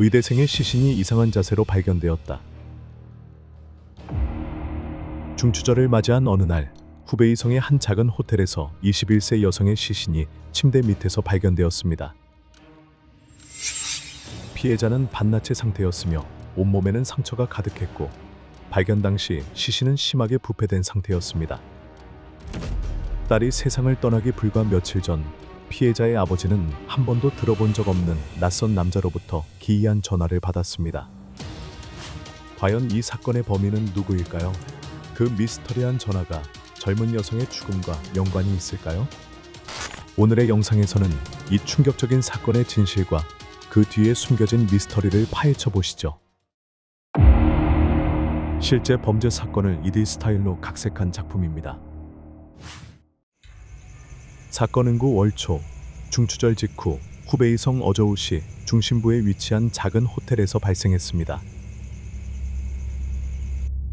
의대생의 시신이 이상한 자세로 발견되었다. 중추절을 맞이한 어느 날 후베이성의 한 작은 호텔에서 21세 여성의 시신이 침대 밑에서 발견되었습니다. 피해자는 반나체 상태였으며 온몸에는 상처가 가득했고 발견 당시 시신은 심하게 부패된 상태였습니다. 딸이 세상을 떠나기 불과 며칠 전 피해자의 아버지는 한 번도 들어본 적 없는 낯선 남자로부터 기이한 전화를 받았습니다. 과연 이 사건의 범인은 누구일까요? 그 미스터리한 전화가 젊은 여성의 죽음과 연관이 있을까요? 오늘의 영상에서는 이 충격적인 사건의 진실과 그 뒤에 숨겨진 미스터리를 파헤쳐 보시죠. 실제 범죄 사건을 2D 스타일로 각색한 작품입니다. 사건은 9월 초 중추절 직후 후베이성 어저우시 중심부에 위치한 작은 호텔에서 발생했습니다.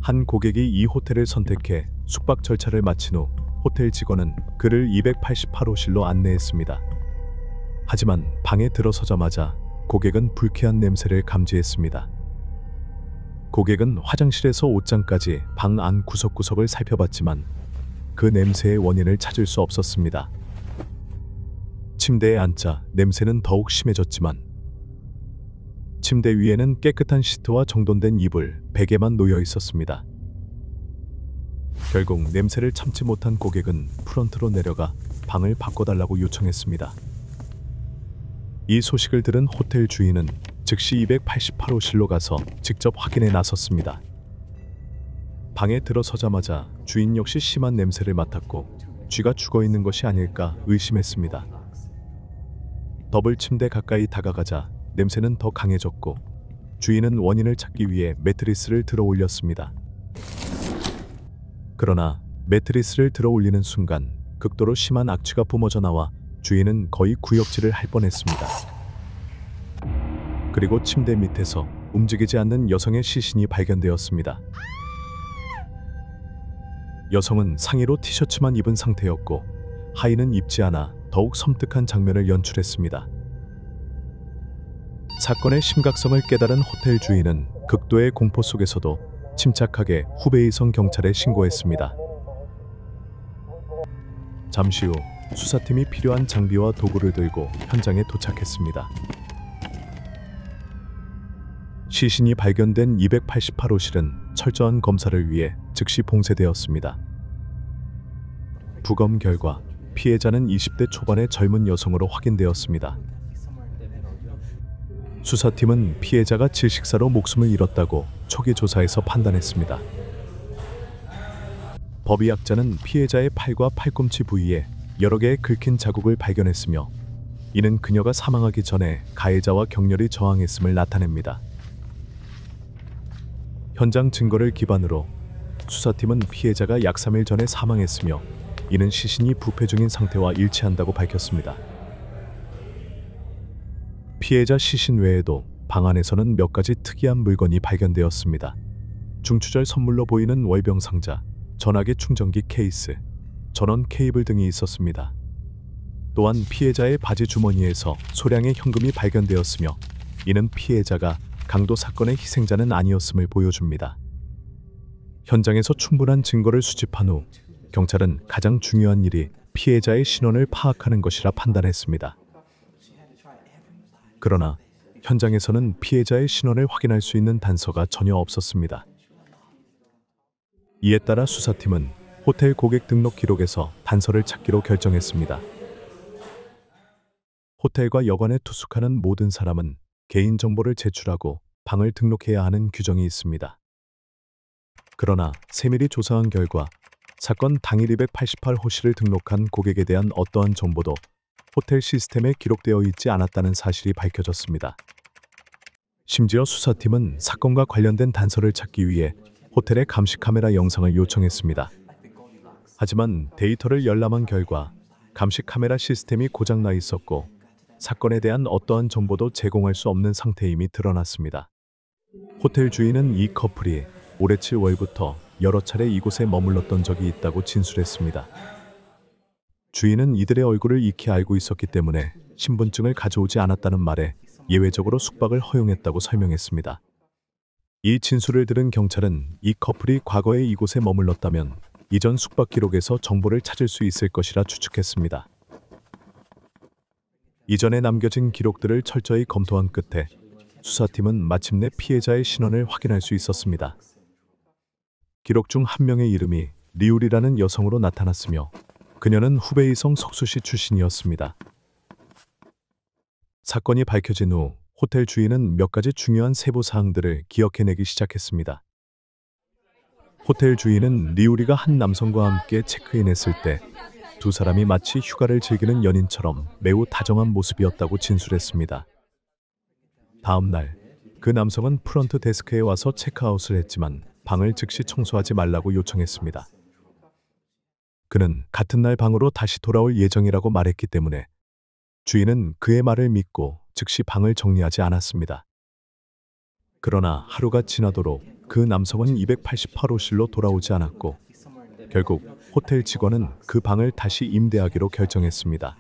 한 고객이 이 호텔을 선택해 숙박 절차를 마친 후 호텔 직원은 그를 288호실로 안내했습니다. 하지만 방에 들어서자마자 고객은 불쾌한 냄새를 감지했습니다. 고객은 화장실에서 옷장까지 방 안 구석구석을 살펴봤지만 그 냄새의 원인을 찾을 수 없었습니다. 침대에 앉자 냄새는 더욱 심해졌지만 침대 위에는 깨끗한 시트와 정돈된 이불, 베개만 놓여 있었습니다. 결국 냄새를 참지 못한 고객은 프런트로 내려가 방을 바꿔달라고 요청했습니다. 이 소식을 들은 호텔 주인은 즉시 288호실로 가서 직접 확인에 나섰습니다. 방에 들어서자마자 주인 역시 심한 냄새를 맡았고 쥐가 죽어 있는 것이 아닐까 의심했습니다. 더블 침대 가까이 다가가자 냄새는 더 강해졌고 주인은 원인을 찾기 위해 매트리스를 들어 올렸습니다. 그러나 매트리스를 들어 올리는 순간 극도로 심한 악취가 뿜어져 나와 주인은 거의 구역질을 할 뻔했습니다. 그리고 침대 밑에서 움직이지 않는 여성의 시신이 발견되었습니다. 여성은 상의로 티셔츠만 입은 상태였고 하의는 입지 않아 더욱 섬뜩한 장면을 연출했습니다. 사건의 심각성을 깨달은 호텔 주인은 극도의 공포 속에서도 침착하게 후베이성 경찰에 신고했습니다. 잠시 후 수사팀이 필요한 장비와 도구를 들고 현장에 도착했습니다. 시신이 발견된 288호실은 철저한 검사를 위해 즉시 봉쇄되었습니다. 부검 결과 피해자는 20대 초반의 젊은 여성으로 확인되었습니다. 수사팀은 피해자가 질식사로 목숨을 잃었다고 초기 조사에서 판단했습니다. 법의학자는 피해자의 팔과 팔꿈치 부위에 여러 개의 긁힌 자국을 발견했으며 이는 그녀가 사망하기 전에 가해자와 격렬히 저항했음을 나타냅니다. 현장 증거를 기반으로 수사팀은 피해자가 약 3일 전에 사망했으며 이는 시신이 부패 중인 상태와 일치한다고 밝혔습니다. 피해자 시신 외에도 방 안에서는 몇 가지 특이한 물건이 발견되었습니다. 중추절 선물로 보이는 월병 상자, 전화기 충전기 케이스, 전원 케이블 등이 있었습니다. 또한 피해자의 바지 주머니에서 소량의 현금이 발견되었으며 이는 피해자가 강도 사건의 희생자는 아니었음을 보여줍니다. 현장에서 충분한 증거를 수집한 후 경찰은 가장 중요한 일이 피해자의 신원을 파악하는 것이라 판단했습니다. 그러나 현장에서는 피해자의 신원을 확인할 수 있는 단서가 전혀 없었습니다. 이에 따라 수사팀은 호텔 고객 등록 기록에서 단서를 찾기로 결정했습니다. 호텔과 여관에 투숙하는 모든 사람은 개인정보를 제출하고 방을 등록해야 하는 규정이 있습니다. 그러나 세밀히 조사한 결과 사건 당일 288호실을 등록한 고객에 대한 어떠한 정보도 호텔 시스템에 기록되어 있지 않았다는 사실이 밝혀졌습니다. 심지어 수사팀은 사건과 관련된 단서를 찾기 위해 호텔의 감시 카메라 영상을 요청했습니다. 하지만 데이터를 열람한 결과 감시 카메라 시스템이 고장나 있었고 사건에 대한 어떠한 정보도 제공할 수 없는 상태임이 드러났습니다. 호텔 주인은 이 커플이 올해 7월부터 여러 차례 이곳에 머물렀던 적이 있다고 진술했습니다. 주인은 이들의 얼굴을 익히 알고 있었기 때문에 신분증을 가져오지 않았다는 말에 예외적으로 숙박을 허용했다고 설명했습니다. 이 진술을 들은 경찰은 이 커플이 과거에 이곳에 머물렀다면 이전 숙박 기록에서 정보를 찾을 수 있을 것이라 추측했습니다. 이전에 남겨진 기록들을 철저히 검토한 끝에 수사팀은 마침내 피해자의 신원을 확인할 수 있었습니다. 기록 중 한 명의 이름이 리울이라는 여성으로 나타났으며 그녀는 후베이성 석수시 출신이었습니다. 사건이 밝혀진 후 호텔 주인은 몇 가지 중요한 세부 사항들을 기억해내기 시작했습니다. 호텔 주인은 리우리가 한 남성과 함께 체크인했을 때 두 사람이 마치 휴가를 즐기는 연인처럼 매우 다정한 모습이었다고 진술했습니다. 다음 날, 그 남성은 프런트 데스크에 와서 체크아웃을 했지만 방을 즉시 청소하지 말라고 요청했습니다. 그는 같은 날 방으로 다시 돌아올 예정이라고 말했기 때문에 주인은 그의 말을 믿고 즉시 방을 정리하지 않았습니다. 그러나 하루가 지나도록 그 남성은 288호실로 돌아오지 않았고 결국 호텔 직원은 그 방을 다시 임대하기로 결정했습니다.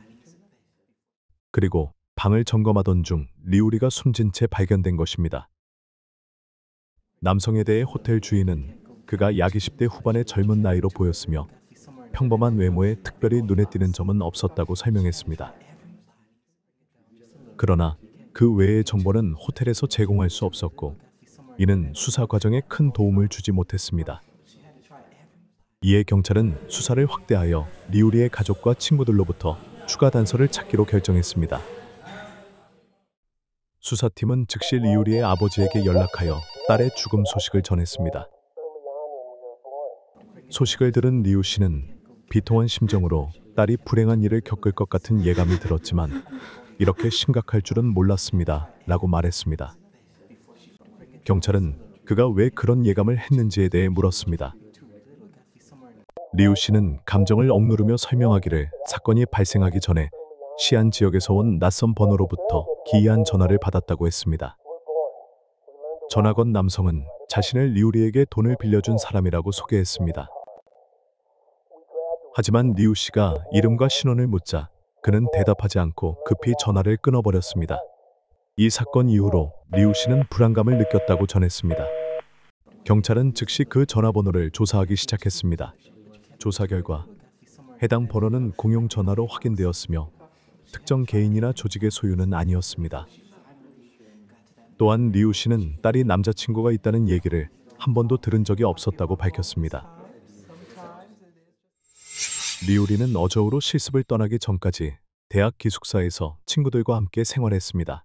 그리고 방을 점검하던 중 리우리가 숨진 채 발견된 것입니다. 남성에 대해 호텔 주인은 그가 약 20대 후반의 젊은 나이로 보였으며 평범한 외모에 특별히 눈에 띄는 점은 없었다고 설명했습니다. 그러나 그 외의 정보는 호텔에서 제공할 수 없었고 이는 수사 과정에 큰 도움을 주지 못했습니다. 이에 경찰은 수사를 확대하여 리우리의 가족과 친구들로부터 추가 단서를 찾기로 결정했습니다. 수사팀은 즉시 리우리의 아버지에게 연락하여 딸의 죽음 소식을 전했습니다. 소식을 들은 리우 씨는 비통한 심정으로 딸이 불행한 일을 겪을 것 같은 예감이 들었지만 이렇게 심각할 줄은 몰랐습니다. 라고 말했습니다. 경찰은 그가 왜 그런 예감을 했는지에 대해 물었습니다. 리우 씨는 감정을 억누르며 설명하기를 사건이 발생하기 전에 시안 지역에서 온 낯선 번호로부터 기이한 전화를 받았다고 했습니다. 전화 건 남성은 자신을 리우리에게 돈을 빌려준 사람이라고 소개했습니다. 하지만 리우 씨가 이름과 신원을 묻자 그는 대답하지 않고 급히 전화를 끊어버렸습니다. 이 사건 이후로 리우 씨는 불안감을 느꼈다고 전했습니다. 경찰은 즉시 그 전화번호를 조사하기 시작했습니다. 조사 결과 해당 번호는 공용 전화로 확인되었으며 특정 개인이나 조직의 소유는 아니었습니다. 또한 리우 씨는 딸이 남자친구가 있다는 얘기를 한 번도 들은 적이 없었다고 밝혔습니다. 리우리는 어저우로 실습을 떠나기 전까지 대학 기숙사에서 친구들과 함께 생활했습니다.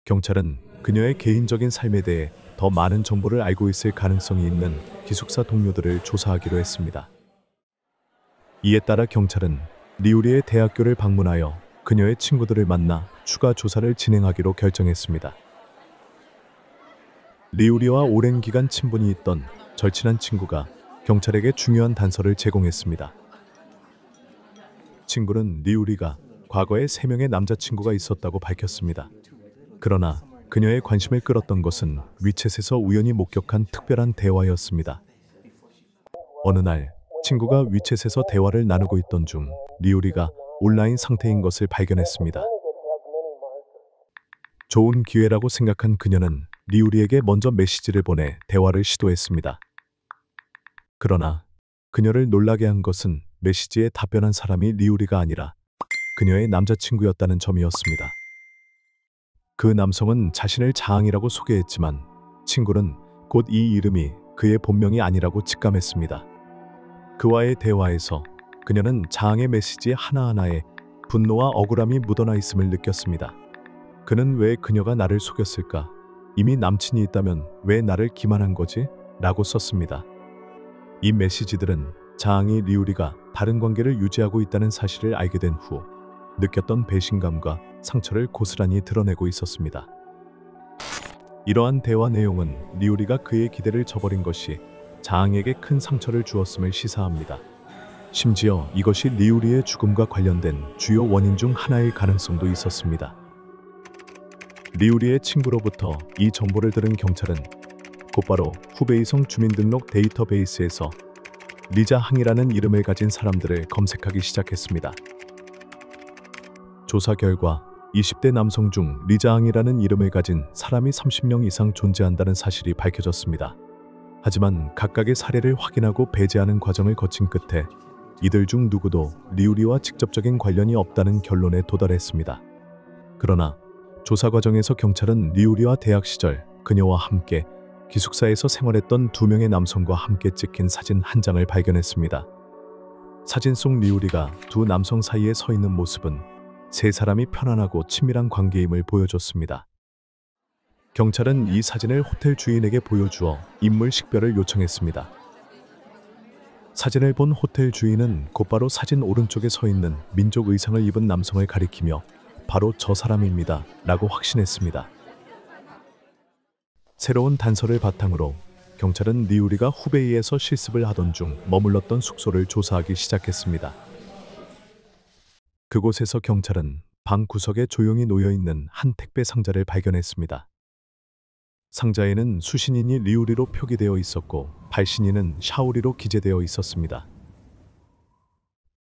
경찰은 그녀의 개인적인 삶에 대해 더 많은 정보를 알고 있을 가능성이 있는 기숙사 동료들을 조사하기로 했습니다. 이에 따라 경찰은 리우리의 대학교를 방문하여 그녀의 친구들을 만나 추가 조사를 진행하기로 결정했습니다. 리우리와 오랜 기간 친분이 있던 절친한 친구가 경찰에게 중요한 단서를 제공했습니다. 친구는 리우리가 과거에 3명의 남자친구가 있었다고 밝혔습니다. 그러나 그녀의 관심을 끌었던 것은 위챗에서 우연히 목격한 특별한 대화였습니다. 어느 날 친구가 위챗에서 대화를 나누고 있던 중 리우리가 온라인 상태인 것을 발견했습니다. 좋은 기회라고 생각한 그녀는 리우리에게 먼저 메시지를 보내 대화를 시도했습니다. 그러나 그녀를 놀라게 한 것은 메시지에 답변한 사람이 리우리가 아니라 그녀의 남자친구였다는 점이었습니다. 그 남성은 자신을 자항이라고 소개했지만 친구는 곧 이 이름이 그의 본명이 아니라고 직감했습니다. 그와의 대화에서 그녀는 자항의 메시지 하나하나에 분노와 억울함이 묻어나 있음을 느꼈습니다. 그는 왜 그녀가 나를 속였을까? 이미 남친이 있다면 왜 나를 기만한 거지? 라고 썼습니다. 이 메시지들은 자항이 리우리가 다른 관계를 유지하고 있다는 사실을 알게 된 후 느꼈던 배신감과 상처를 고스란히 드러내고 있었습니다. 이러한 대화 내용은 리우리가 그의 기대를 저버린 것이 자항에게 큰 상처를 주었음을 시사합니다. 심지어 이것이 리우리의 죽음과 관련된 주요 원인 중 하나일 가능성도 있었습니다. 리우리의 친구로부터 이 정보를 들은 경찰은 곧바로 후베이성 주민등록 데이터베이스에서 리자 항이라는 이름을 가진 사람들을 검색하기 시작했습니다. 조사 결과 20대 남성 중 리자앙이라는 이름을 가진 사람이 30명 이상 존재한다는 사실이 밝혀졌습니다. 하지만 각각의 사례를 확인하고 배제하는 과정을 거친 끝에 이들 중 누구도 리우리와 직접적인 관련이 없다는 결론에 도달했습니다. 그러나 조사 과정에서 경찰은 리우리와 대학 시절 그녀와 함께 기숙사에서 생활했던 2명의 남성과 함께 찍힌 사진 한 장을 발견했습니다. 사진 속 리우리가 두 남성 사이에 서 있는 모습은 세 사람이 편안하고 친밀한 관계임을 보여줬습니다. 경찰은 이 사진을 호텔 주인에게 보여주어 인물 식별을 요청했습니다. 사진을 본 호텔 주인은 곧바로 사진 오른쪽에 서 있는 민족 의상을 입은 남성을 가리키며 바로 저 사람입니다 라고 확신했습니다. 새로운 단서를 바탕으로 경찰은 리우리가 후베이에서 실습을 하던 중 머물렀던 숙소를 조사하기 시작했습니다. 그곳에서 경찰은 방 구석에 조용히 놓여있는 한 택배 상자를 발견했습니다. 상자에는 수신인이 리우리로 표기되어 있었고 발신인은 샤오리로 기재되어 있었습니다.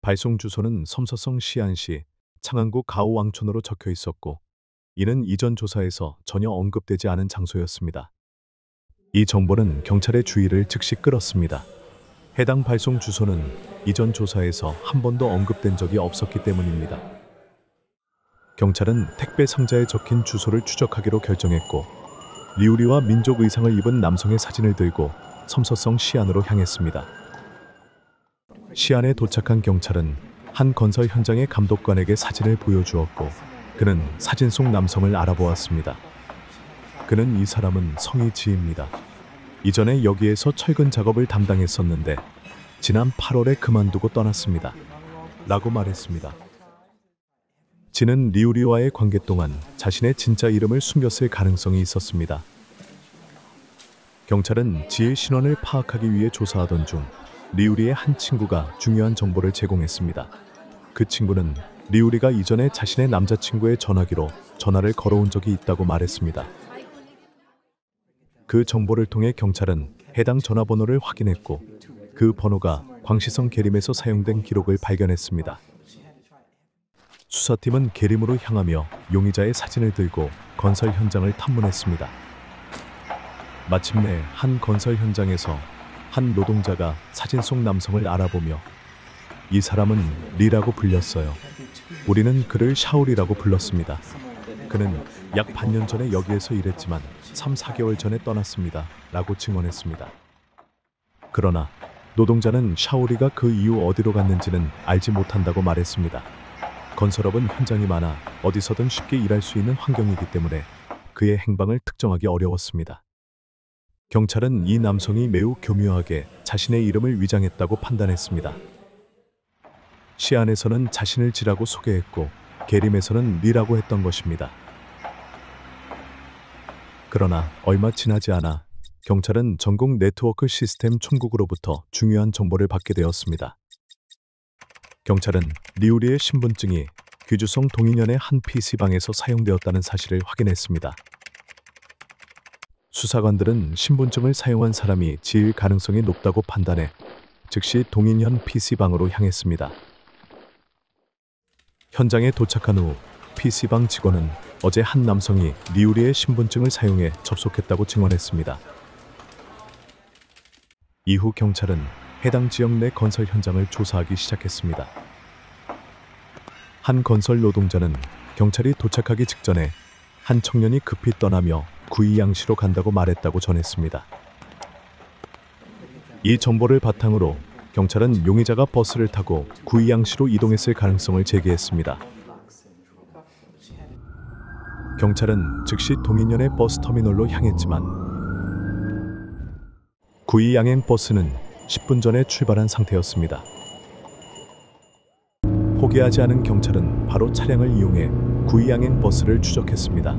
발송 주소는 섬서성 시안시 창안구 가오왕촌으로 적혀 있었고 이는 이전 조사에서 전혀 언급되지 않은 장소였습니다. 이 정보는 경찰의 주의를 즉시 끌었습니다. 해당 발송 주소는 이전 조사에서 한 번도 언급된 적이 없었기 때문입니다. 경찰은 택배 상자에 적힌 주소를 추적하기로 결정했고 리우리와 민족 의상을 입은 남성의 사진을 들고 섬서성 시안으로 향했습니다. 시안에 도착한 경찰은 한 건설 현장의 감독관에게 사진을 보여주었고 그는 사진 속 남성을 알아보았습니다. 그는 이 사람은 성이 지입니다. 이전에 여기에서 철근 작업을 담당했었는데 지난 8월에 그만두고 떠났습니다. 라고 말했습니다. 지는 리우리와의 관계 동안 자신의 진짜 이름을 숨겼을 가능성이 있었습니다. 경찰은 지의 신원을 파악하기 위해 조사하던 중 리우리의 한 친구가 중요한 정보를 제공했습니다. 그 친구는 리우리가 이전에 자신의 남자친구의 전화기로 전화를 걸어온 적이 있다고 말했습니다. 그 정보를 통해 경찰은 해당 전화번호를 확인했고 그 번호가 광시성 계림에서 사용된 기록을 발견했습니다. 수사팀은 계림으로 향하며 용의자의 사진을 들고 건설 현장을 탐문했습니다. 마침내 한 건설 현장에서 한 노동자가 사진 속 남성을 알아보며 이 사람은 리라고 불렸어요. 우리는 그를 샤오리라고 불렀습니다. 그는 약 반년 전에 여기에서 일했지만 3-4개월 전에 떠났습니다. 라고 증언했습니다. 그러나 노동자는 샤오리가 그 이후 어디로 갔는지는 알지 못한다고 말했습니다. 건설업은 현장이 많아 어디서든 쉽게 일할 수 있는 환경이기 때문에 그의 행방을 특정하기 어려웠습니다. 경찰은 이 남성이 매우 교묘하게 자신의 이름을 위장했다고 판단했습니다. 시안에서는 자신을 지라고 소개했고 계림에서는 리라고 했던 것입니다. 그러나 얼마 지나지 않아 경찰은 전국 네트워크 시스템 총국으로부터 중요한 정보를 받게 되었습니다. 경찰은 리우리의 신분증이 귀주성 동인현의 한 PC방에서 사용되었다는 사실을 확인했습니다. 수사관들은 신분증을 사용한 사람이 지일 가능성이 높다고 판단해 즉시 동인현 PC방으로 향했습니다. 현장에 도착한 후 PC방 직원은 어제 한 남성이 리우리의 신분증을 사용해 접속했다고 증언했습니다. 이후 경찰은 해당 지역 내 건설 현장을 조사하기 시작했습니다. 한 건설 노동자는 경찰이 도착하기 직전에 한 청년이 급히 떠나며 구이양시로 간다고 말했다고 전했습니다. 이 정보를 바탕으로 경찰은 용의자가 버스를 타고 구이양시로 이동했을 가능성을 제기했습니다. 경찰은 즉시 동인현의 버스터미널로 향했지만 구이양행 버스는 10분 전에 출발한 상태였습니다. 포기하지 않은 경찰은 바로 차량을 이용해 구이양행 버스를 추적했습니다.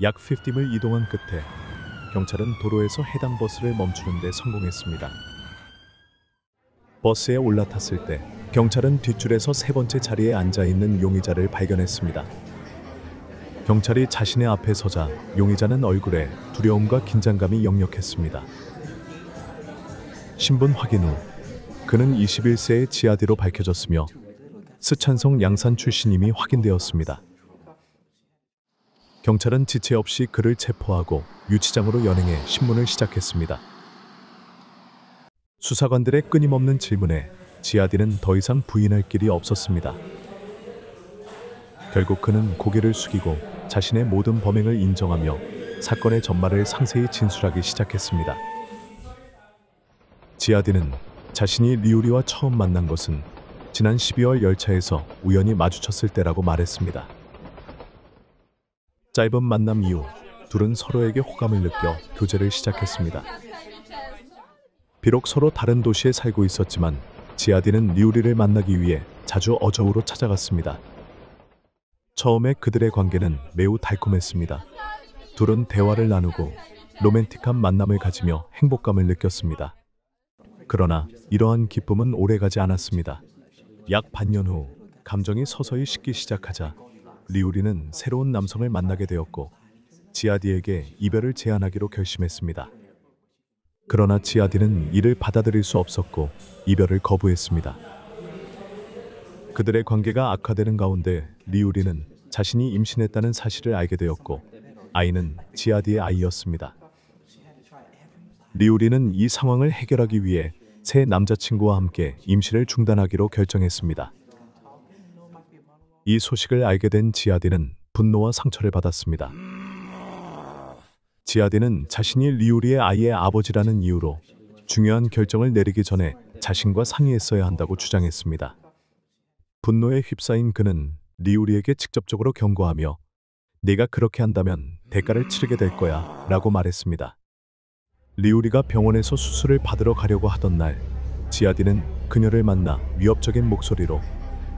약 50을 이동한 끝에 경찰은 도로에서 해당 버스를 멈추는 데 성공했습니다. 버스에 올라탔을 때 경찰은 뒷줄에서 세 번째 자리에 앉아있는 용의자를 발견했습니다. 경찰이 자신의 앞에 서자 용의자는 얼굴에 두려움과 긴장감이 역력했습니다. 신분 확인 후 그는 21세의 지아디로 밝혀졌으며 스촨성 양산 출신임이 확인되었습니다. 경찰은 지체 없이 그를 체포하고 유치장으로 연행해 신문을 시작했습니다. 수사관들의 끊임없는 질문에 지아딘은 더 이상 부인할 길이 없었습니다. 결국 그는 고개를 숙이고 자신의 모든 범행을 인정하며 사건의 전말을 상세히 진술하기 시작했습니다. 지아딘은 자신이 리우리와 처음 만난 것은 지난 12월 열차에서 우연히 마주쳤을 때라고 말했습니다. 짧은 만남 이후 둘은 서로에게 호감을 느껴 교제를 시작했습니다. 비록 서로 다른 도시에 살고 있었지만 지아딘은 리우리를 만나기 위해 자주 어저우로 찾아갔습니다. 처음에 그들의 관계는 매우 달콤했습니다. 둘은 대화를 나누고 로맨틱한 만남을 가지며 행복감을 느꼈습니다. 그러나 이러한 기쁨은 오래가지 않았습니다. 약 반년 후 감정이 서서히 식기 시작하자 리우리는 새로운 남성을 만나게 되었고 지아디에게 이별을 제안하기로 결심했습니다. 그러나 지아디는 이를 받아들일 수 없었고 이별을 거부했습니다. 그들의 관계가 악화되는 가운데 리우리는 자신이 임신했다는 사실을 알게 되었고 아이는 지아디의 아이였습니다. 리우리는 이 상황을 해결하기 위해 새 남자친구와 함께 임신을 중단하기로 결정했습니다. 이 소식을 알게 된 지아디는 분노와 상처를 받았습니다. 지아디는 자신이 리우리의 아이의 아버지라는 이유로 중요한 결정을 내리기 전에 자신과 상의했어야 한다고 주장했습니다. 분노에 휩싸인 그는 리우리에게 직접적으로 경고하며 네가 그렇게 한다면 대가를 치르게 될 거야 라고 말했습니다. 리우리가 병원에서 수술을 받으러 가려고 하던 날 지아디는 그녀를 만나 위협적인 목소리로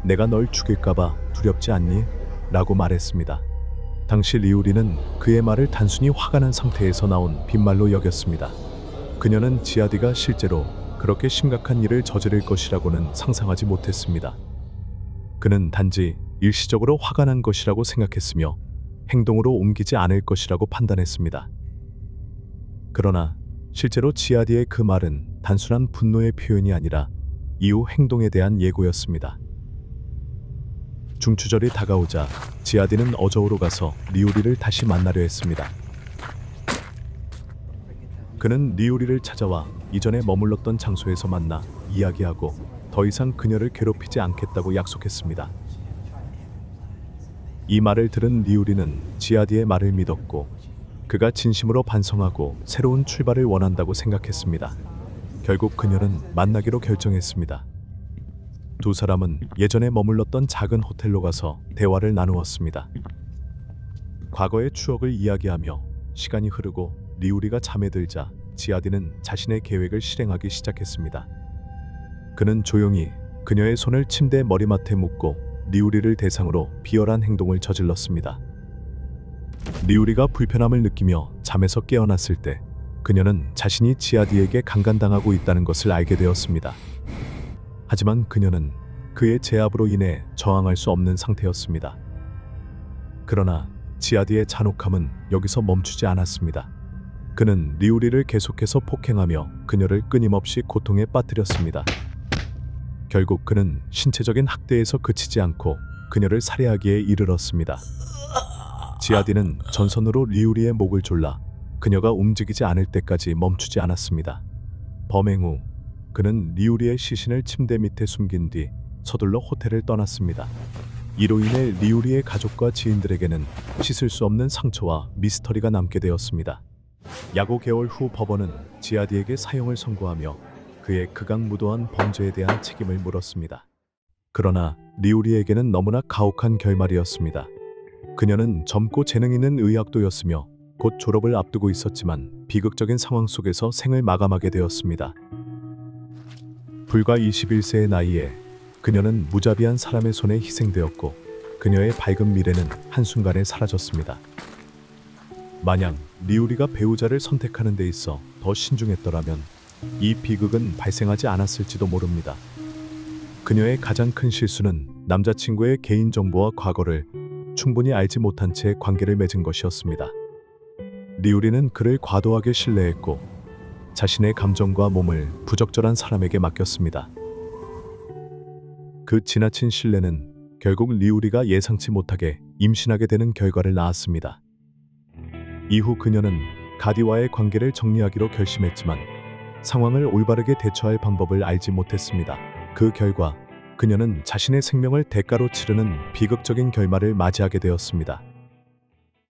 내가 널 죽일까봐 두렵지 않니? 라고 말했습니다. 당시 리우리는 그의 말을 단순히 화가 난 상태에서 나온 빈말로 여겼습니다. 그녀는 지아디가 실제로 그렇게 심각한 일을 저지를 것이라고는 상상하지 못했습니다. 그는 단지 일시적으로 화가 난 것이라고 생각했으며 행동으로 옮기지 않을 것이라고 판단했습니다. 그러나 실제로 지아디의 그 말은 단순한 분노의 표현이 아니라 이후 행동에 대한 예고였습니다. 중추절이 다가오자 지아디는 어저우로 가서 리우리를 다시 만나려 했습니다. 그는 리우리를 찾아와 이전에 머물렀던 장소에서 만나 이야기하고 더 이상 그녀를 괴롭히지 않겠다고 약속했습니다. 이 말을 들은 리우리는 지아디의 말을 믿었고 그가 진심으로 반성하고 새로운 출발을 원한다고 생각했습니다. 결국 그녀는 만나기로 결정했습니다. 두 사람은 예전에 머물렀던 작은 호텔로 가서 대화를 나누었습니다. 과거의 추억을 이야기하며 시간이 흐르고 리우리가 잠에 들자 지아디는 자신의 계획을 실행하기 시작했습니다. 그는 조용히 그녀의 손을 침대 머리맡에 묶고 리우리를 대상으로 비열한 행동을 저질렀습니다. 리우리가 불편함을 느끼며 잠에서 깨어났을 때 그녀는 자신이 지아디에게 강간당하고 있다는 것을 알게 되었습니다. 하지만 그녀는 그의 제압으로 인해 저항할 수 없는 상태였습니다. 그러나 지아디의 잔혹함은 여기서 멈추지 않았습니다. 그는 리우리를 계속해서 폭행하며 그녀를 끊임없이 고통에 빠뜨렸습니다. 결국 그는 신체적인 학대에서 그치지 않고 그녀를 살해하기에 이르렀습니다. 지아디는 전선으로 리우리의 목을 졸라 그녀가 움직이지 않을 때까지 멈추지 않았습니다. 범행 후 그는 리우리의 시신을 침대 밑에 숨긴 뒤 서둘러 호텔을 떠났습니다. 이로 인해 리우리의 가족과 지인들에게는 씻을 수 없는 상처와 미스터리가 남게 되었습니다. 약 5개월 후 법원은 지아디에게 사형을 선고하며 그의 극악무도한 범죄에 대한 책임을 물었습니다. 그러나 리우리에게는 너무나 가혹한 결말이었습니다. 그녀는 젊고 재능 있는 의학도였으며 곧 졸업을 앞두고 있었지만 비극적인 상황 속에서 생을 마감하게 되었습니다. 불과 21세의 나이에 그녀는 무자비한 사람의 손에 희생되었고 그녀의 밝은 미래는 한순간에 사라졌습니다. 만약 리우리가 배우자를 선택하는 데 있어 더 신중했더라면 이 비극은 발생하지 않았을지도 모릅니다. 그녀의 가장 큰 실수는 남자친구의 개인정보와 과거를 충분히 알지 못한 채 관계를 맺은 것이었습니다. 리우리는 그를 과도하게 신뢰했고 자신의 감정과 몸을 부적절한 사람에게 맡겼습니다. 그 지나친 신뢰는 결국 리우리가 예상치 못하게 임신하게 되는 결과를 낳았습니다. 이후 그녀는 가디와의 관계를 정리하기로 결심했지만 상황을 올바르게 대처할 방법을 알지 못했습니다. 그 결과 그녀는 자신의 생명을 대가로 치르는 비극적인 결말을 맞이하게 되었습니다.